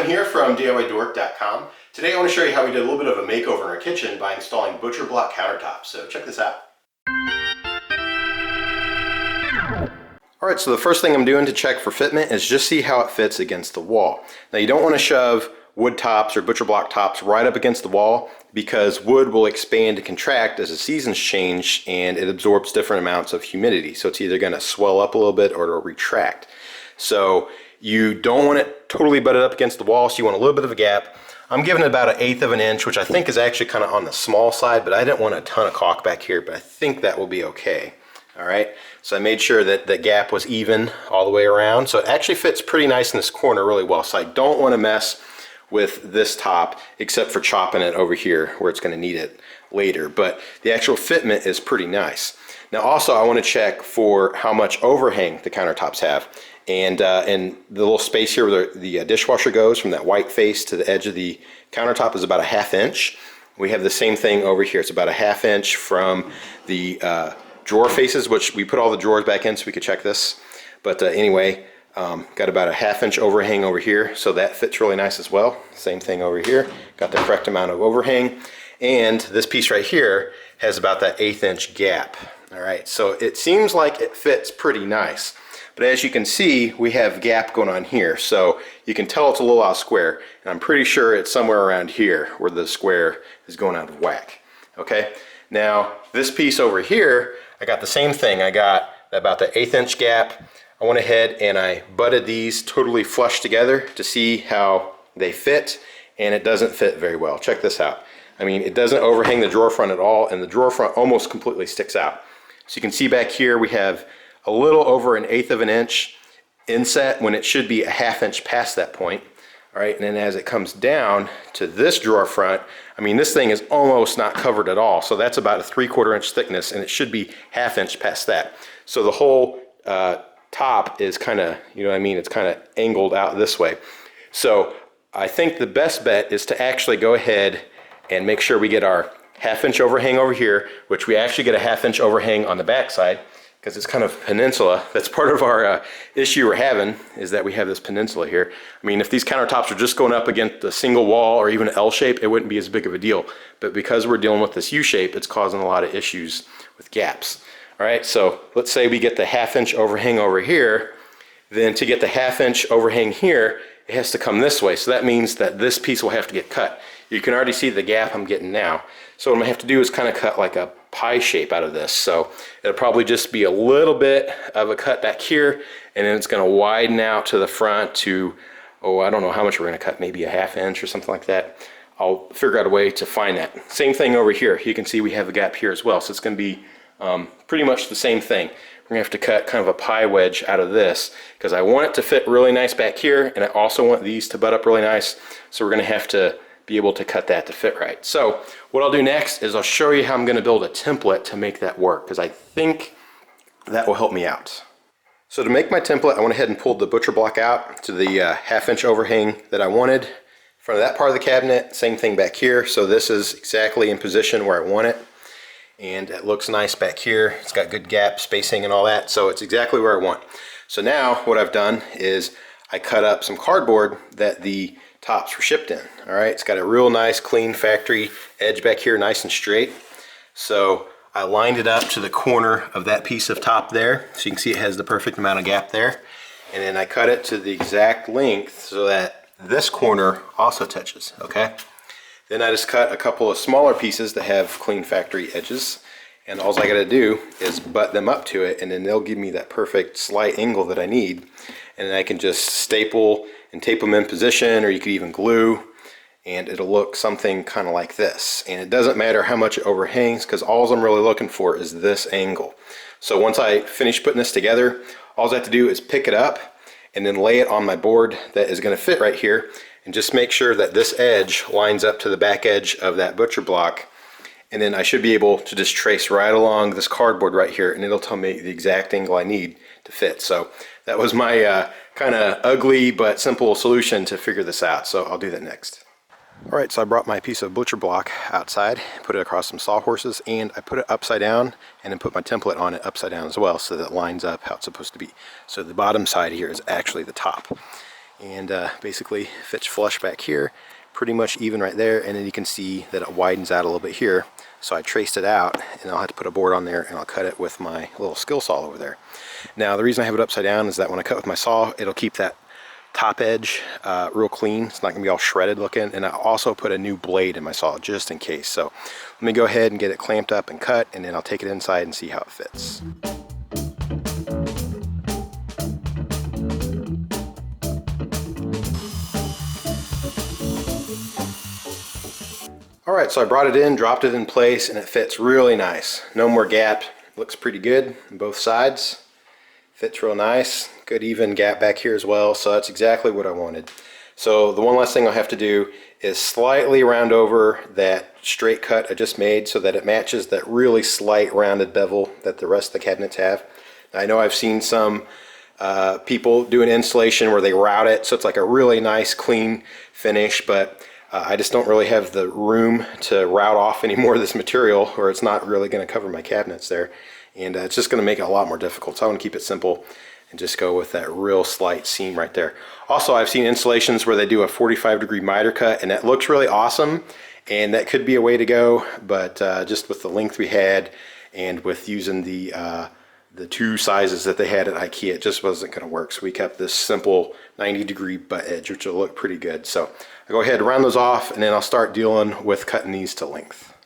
here from DIYDork.com. Today I want to show you how we did a little bit of a makeover in our kitchen by installing butcher block countertops. So check this out. Alright, so the first thing I'm doing to check for fitment is just see how it fits against the wall. Now you don't want to shove wood tops or butcher block tops right up against the wall because wood will expand and contract as the seasons change and it absorbs different amounts of humidity. So it's either going to swell up a little bit or it'll retract. So you don't want it totally butted up against the wall, so you want a little bit of a gap. I'm giving it about 1/8 of an inch, which I think is actually kind of on the small side, but I didn't want a ton of caulk back here, but I think that will be okay. All right, so I made sure that the gap was even all the way around. So it actually fits pretty nice in this corner really well. So I don't want to mess with this top except for chopping it over here where it's going to need it later. But the actual fitment is pretty nice. Now also I want to check for how much overhang the countertops have. And the little space here where the dishwasher goes from that white face to the edge of the countertop is about 1/2 inch. We have the same thing over here. It's about 1/2 inch from the drawer faces, which we put all the drawers back in so we could check this. But anyway, got about 1/2 inch overhang over here, so that fits really nice as well. Same thing over here, got the correct amount of overhang. And this piece right here has about that 1/8 inch gap. All right, so it seems like it fits pretty nice. But as you can see, we have gap going on here, so you can tell it's a little out of square. And I'm pretty sure it's somewhere around here where the square is going out of whack. Okay, now this piece over here, I got the same thing. I got about the 1/8 inch gap. I went ahead and I butted these totally flush together to see how they fit, and it doesn't fit very well. Check this out. I mean, it doesn't overhang the drawer front at all, and the drawer front almost completely sticks out. So you can see back here we have a little over 1/8 of an inch inset when it should be 1/2 inch past that point. All right, and then as it comes down to this drawer front, I mean, this thing is almost not covered at all. So that's about a 3/4 inch thickness, and it should be 1/2 inch past that. So the whole top is kind of, you know what I mean, it's kind of angled out this way. So I think the best bet is to actually go ahead and make sure we get our 1/2 inch overhang over here, which we actually get a 1/2 inch overhang on the back side, because it's kind of a peninsula. That's part of our issue we're having, is that we have this peninsula here. I mean, if these countertops are just going up against a single wall or even an L shape, it wouldn't be as big of a deal. But because we're dealing with this U shape, it's causing a lot of issues with gaps. All right, so let's say we get the 1/2 inch overhang over here. Then to get the 1/2 inch overhang here, it has to come this way. So that means that this piece will have to get cut. You can already see the gap I'm getting now. So what I'm gonna have to do is kind of cut like a pie shape out of this. So it'll probably just be a little bit of a cut back here, and then it's gonna widen out to the front to, oh, I don't know how much we're gonna cut, maybe 1/2 inch or something like that. I'll figure out a way to find that. Same thing over here. You can see we have a gap here as well. So it's gonna be pretty much the same thing. We're gonna have to cut kind of a pie wedge out of this because I want it to fit really nice back here, and I also want these to butt up really nice. So we're gonna have to be able to cut that to fit right. So what I'll do next is I'll show you how I'm gonna build a template to make that work, because I think that will help me out. So to make my template, I went ahead and pulled the butcher block out to the 1/2 inch overhang that I wanted. In front of that part of the cabinet, same thing back here. So this is exactly in position where I want it. And it looks nice back here. It's got good gap spacing and all that. So it's exactly where I want. So now what I've done is I cut up some cardboard that the tops were shipped in. All right, it's got a real nice clean factory edge back here, nice and straight. So I lined it up to the corner of that piece of top there. So you can see it has the perfect amount of gap there. And then I cut it to the exact length so that this corner also touches, okay? Then I just cut a couple of smaller pieces that have clean factory edges. And all I gotta do is butt them up to it, and then they'll give me that perfect slight angle that I need. And then I can just staple and tape them in position, or you could even glue, and it'll look something kind of like this. And it doesn't matter how much it overhangs, because all I'm really looking for is this angle. So once I finish putting this together, all I have to do is pick it up and then lay it on my board that is going to fit right here, and just make sure that this edge lines up to the back edge of that butcher block. And then I should be able to just trace right along this cardboard right here, and it'll tell me the exact angle I need to fit. So that was my kind of ugly but simple solution to figure this out. So I'll do that next. All right, so I brought my piece of butcher block outside, put it across some sawhorses, and I put it upside down, and then put my template on it upside down as well, so that it lines up how it's supposed to be. So the bottom side here is actually the top. and basically fits flush back here, pretty much even right there, and then you can see that it widens out a little bit here. So I traced it out, and I'll have to put a board on there, and I'll cut it with my little skill saw over there. Now the reason I have it upside down is that when I cut with my saw, it'll keep that top edge real clean. It's not gonna be all shredded looking, and I also put a new blade in my saw just in case. So let me go ahead and get it clamped up and cut, and then I'll take it inside and see how it fits. Alright, so I brought it in, dropped it in place, and it fits really nice. No more gap. Looks pretty good on both sides. Fits real nice. Good even gap back here as well, so that's exactly what I wanted. So the one last thing I'll have to do is slightly round over that straight cut I just made so that it matches that really slight rounded bevel that the rest of the cabinets have. Now, I know I've seen some people do an installation where they route it, so it's like a really nice clean finish, but I just don't really have the room to route off any more of this material, or it's not really going to cover my cabinets there, and it's just going to make it a lot more difficult. So I want to keep it simple and just go with that real slight seam right there. Also, I've seen installations where they do a 45-degree miter cut, and that looks really awesome, and that could be a way to go, but just with the length we had and with using the two sizes that they had at Ikea, it just wasn't going to work. So we kept this simple 90-degree butt edge, which will look pretty good. So I'll go ahead and round those off, and then I'll start dealing with cutting these to length.